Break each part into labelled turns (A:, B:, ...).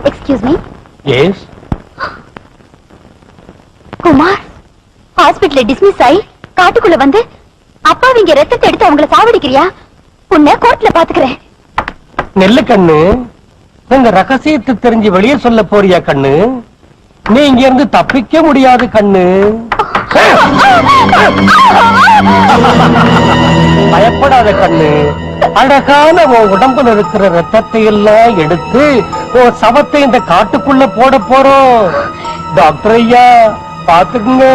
A: Excuse me.
B: S.
A: Kumar ஹாஸ்பிடல்ல dismiss ஆயி காட்டுக்குள்ள வந்து அப்பாவிங்க ரத்தத்தை எடுத்து அவங்கள சாவடிக்கிறியா? உன்னை கோர்ட்ல பாத்துக்கிறேன்.
B: நெல்லு கண்ணு, உங்க ரகசியத்தை தெரிஞ்சு வெளியே சொல்ல போறியா கண்ணு? நீ இங்க இருந்து தப்பிக்க முடியாது கண்ணு. பயப்படாத கண்ணு. அழகான உன் உடம்புல இருக்கிற ரத்தத்தை எல்லாம் எடுத்து உன் சவத்தை இந்த காட்டுக்குள்ள போட போறோம். டாக்டர் ஐயா பாத்துக்குங்க.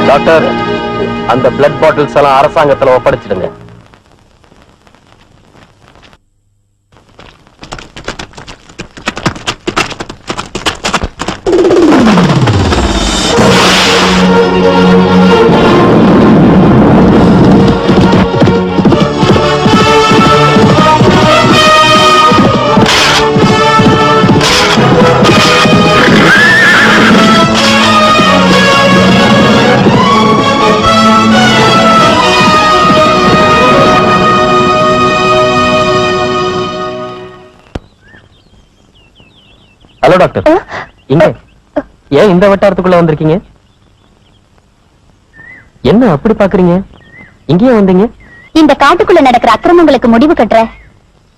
B: டாக்டர், அந்த பிளட் பாட்டில்ஸ் எல்லாம் அரசாங்கத்துல ஒப்படைச்சிடுங்க. ஹலோ டாக்டர், இங்க ஏன் இந்த வட்டாரத்துக்குள்ள வந்திருக்கீங்க? என்ன அப்படி பாக்குறீங்க? இங்கேயே வந்தீங்க? இந்த காட்டுக்குள்ள நடக்கிற அக்கிரமங்களுக்கு முடிவு கட்டுற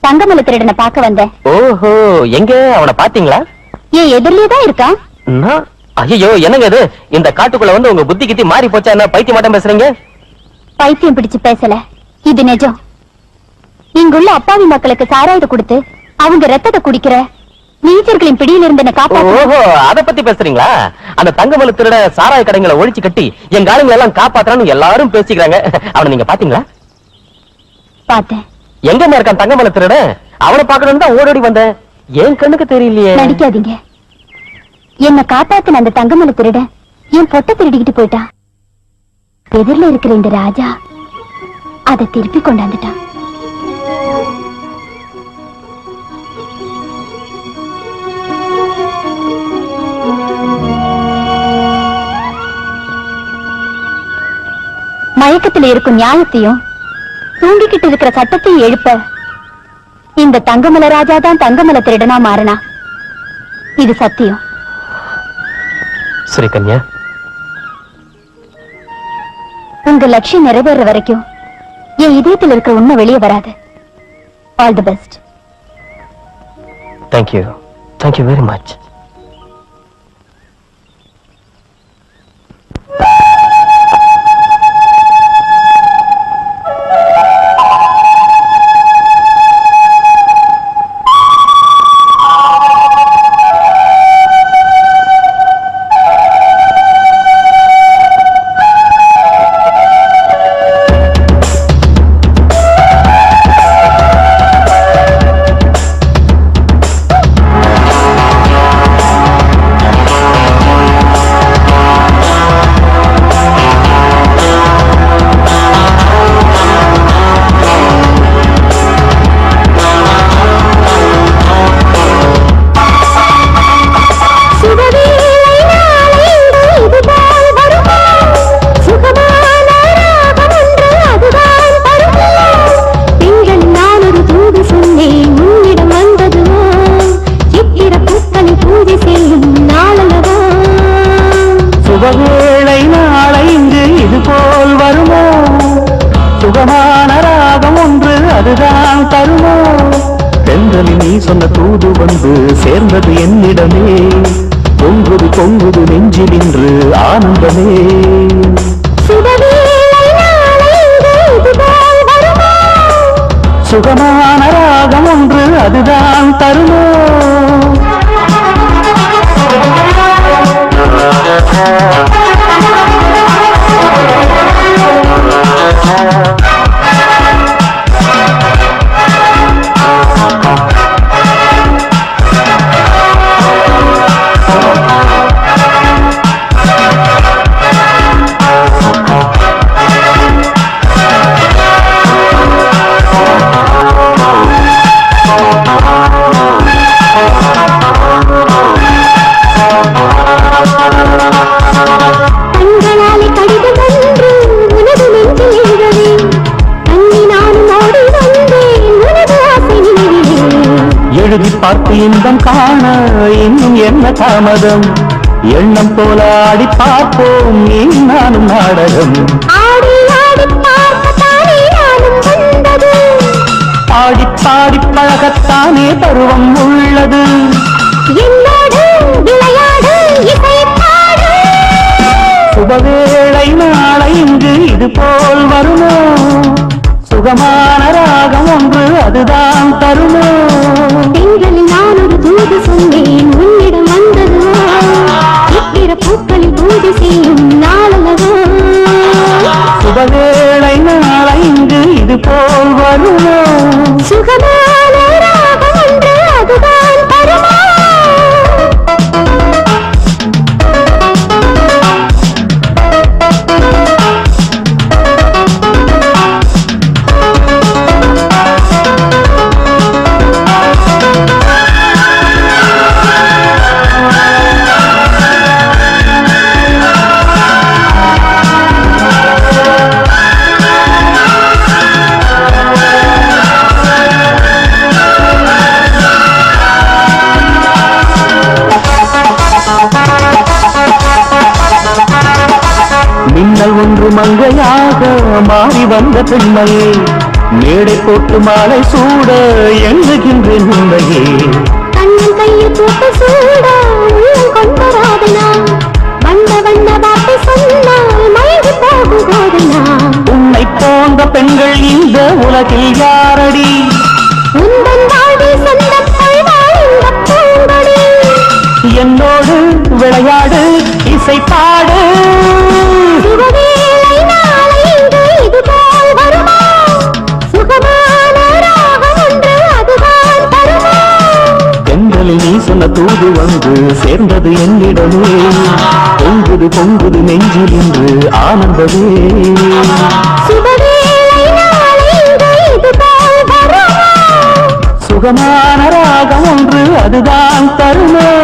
B: தங்கமலை திருடனை பார்க்க வந்தேன். ஓஹோ, எங்க அவனை பாத்தீங்களா? ஏன் எதிரிலே தான் இருக்கான். ஐயோ, என்னங்க இது? இந்த காட்டுக்குள்ள வந்து உங்க புத்தி கித்தி மாறி போச்சா? என்ன பைத்தியம் மட்டும் பேசுறீங்க? பைத்தியம் பிடிச்சு பேசல, இது நிஜம். இங்குள்ள அப்பாவி மக்களுக்கு சாராயத்தை கொடுத்து அவங்க ரத்தத்தை குடிக்கிற நீச்சர்களின் பிடியில் இருந்த காப்பாற்ற அத பத்தி பேசுறீங்களா? அந்த தங்கமலை திருட சாராய கடைகளை ஒழிச்சு கட்டி எங்க ஆளுங்களை எல்லாம் காப்பாத்துறான்னு எல்லாரும் பேசிக்கிறாங்க. அவனை நீங்க பாத்தீங்களா? பார்த்தேன். எங்க இருக்கான் தங்கமலை திருட? அவனை பாக்கணும்னு தான் ஓடோடி வந்தேன். ஏன் கண்ணுக்கு தெரியலையே.
A: நடிக்காதீங்க. என்ன காப்பாத்தின அந்த தங்கமலை திருட என் பொட்ட திருடிக்கிட்டு போயிட்டான். எதிரில இருக்கிற இந்த ராஜா அதை திருப்பி கொண்டாந்துட்டான். மயக்கத்தில் இருக்கும் நியாயத்தையும் தூங்கிக்கிட்டு இருக்கிற சட்டத்தையும் எழுப்ப இந்த தங்கமலை ராஜா தான் தங்கமலை திருடனா மாறினா. இது சத்தியம்.
B: சரி கன்யா,
A: உங்க லட்சியம் நிறைவேற வரைக்கும் என் இதயத்தில் இருக்கிற உண்மை வெளியே வராது. All the best.
B: Thank you. Thank you very much.
C: சொன்ன தூது வந்து சேர்ந்தது என்னிடமே. பொங்குது பொங்குது நெஞ்சில் இன்று ஆனந்தமே. சுகமான ராகம் ஒன்று அதுதான் தருமோ. எழுதி பார்த்து இன்பம் காண இன்னும் என்ன தாமதம். எண்ணம் போல ஆடி பார்ப்போம் நானும் நாடகம். பாடி பாடி பழகத்தானே பருவம் உள்ளது. சுபவேளை நாளை இங்கு இது போல் வருமோ. சுகமான ராகம் ஒன்று அதுதான் தருமோ.
A: நான் ஒரு தூது சொன்னேன் உன்னிடம் வந்ததோ. இப்பிற பூக்களில் பூஜை செய்யும் நாளல்லவோ.
C: சுபவேளை நாளை இங்கு இது போல் வருமோ.
A: சுகமான ராகம் ஒன்று அதுதான் தருமோ.
C: மின்னல் ஒன்று மங்கையாக மாறி வந்த பெண்மையே. மேடை போட்டு மாலை சூட எண்ணுகின்றேன் உண்மையே.
A: கண்ணன் கையில் போட்டு சூட உள்ளம் கொண்டராதனா. வண்ண வண்ண வார்த்தை சொன்னால் மயங்கி போகும் போதனா.
C: உன்னை போன்ற பெண்கள் இந்த உலகில் யாரடி.
A: உந்தன் வாழ்வில் சொந்தம் கொள்வாள் இந்த பூங்கொடி.
C: என்னோடு விளையாடு இசை பாடு.
A: சுபவேளை நாளை இங்கு இது போல் வருமோ. சுகமான ராகம் ஒன்று அதுதான் தருமோ.
C: ஜன்னலில் நீ சொன்ன தூது வந்து சேர்ந்தது என்னிடமே. பொங்குது பொங்குது நெஞ்சில் என்று ஆனந்தமே. சுகமான ராகம் ஒன்று அதுதான் தருணம்.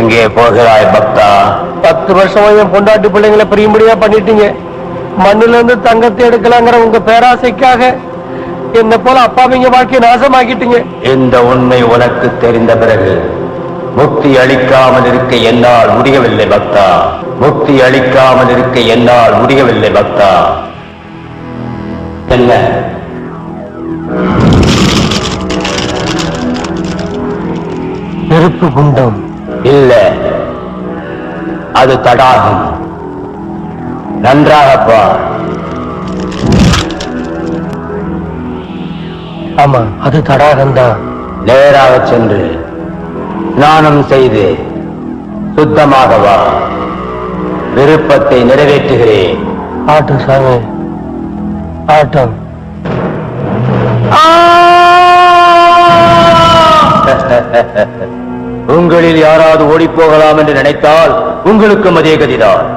D: எங்கே போகிறாய் பக்தா?
E: 10 வருஷமா என் பொண்டாட்டி பிள்ளைங்களை பிரியும்படியா பண்ணிட்டீங்க. மண்ணுல இருந்து தங்கத்தை எடுக்கலாங்கிற உங்க பேராசைக்காக என்ன போல அப்பாவிங்க வாழ்க்கையை நாசமாக்கிட்டீங்க.
D: இந்த உண்மை உனக்கு தெரிந்த பிறகு முக்தி அளிக்காமல் இருக்க என்னால் முடியவில்லை பக்தா. முக்தி அளிக்காமல் இருக்க என்னால் முடியவில்லை பக்தா. என்ன
E: நெருப்பு குண்டம்
D: இல்ல, அது தடாகம். நன்றாகப்பா.
E: ஆமா, அது தடாகம்தான்.
D: நேராக சென்று ஸ்நானம் செய்து சுத்தமாக வா. விருப்பத்தை நிறைவேற்றுகிறேன்.
E: ஆட்டம் சாமி, ஆட்டம்.
D: உங்களில் யாராவது ஓடிப் போகலாம் என்று நினைத்தால் உங்களுக்கும் அதே கதிதான்.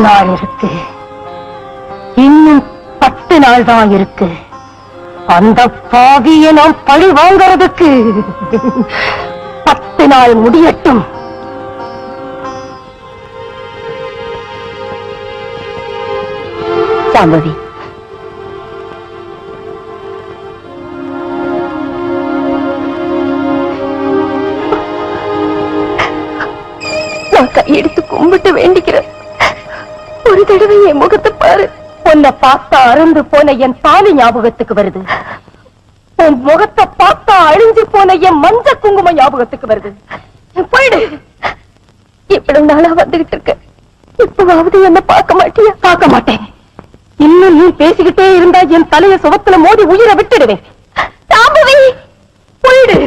B: நாள் இருக்கு, இன்னும் 10 நாள் தான் இருக்கு. அந்த பாவியை நாம் பழி வாங்கறதுக்கு 10 நாள் முடியட்டும். சாம்பவி, நான் கையெடுத்து கும்பிட்டு வேண்டிக்கிறேன். ஒரு தடவை என் முகத்தை பாரு. உன்னை பார்த்தா அறந்து போன என் தாலி ஞாபகத்துக்கு வருது. உன் முகத்தை பார்த்தா அழிஞ்சு போன என் மஞ்ச குங்குமம் ஞாபகத்துக்கு வருது. போயிடு. இவ்வளவு நாளா வந்துகிட்டு இருக்க, இப்பவாவது என்ன பார்க்க மாட்டியா? பார்க்க மாட்டேன். இன்னும் நீ பேசிக்கிட்டே இருந்தா என் தலைய சுவத்துல மோதி உயிரை விட்டுடுவேன். சாம்பவி, போயிடு.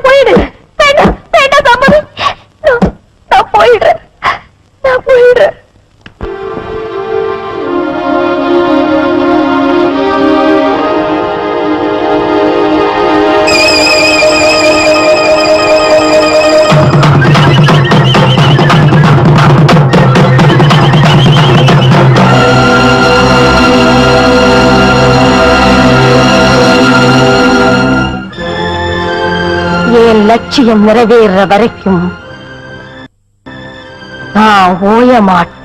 B: போயிடு. வேண்டாம் வேண்டாம் சாம்பவி, நான் போயிடுறேன். நான் போயிடுறேன். லட்சியம் நிறைவேற வரைக்கும் நான் ஓய மாட்டேன்.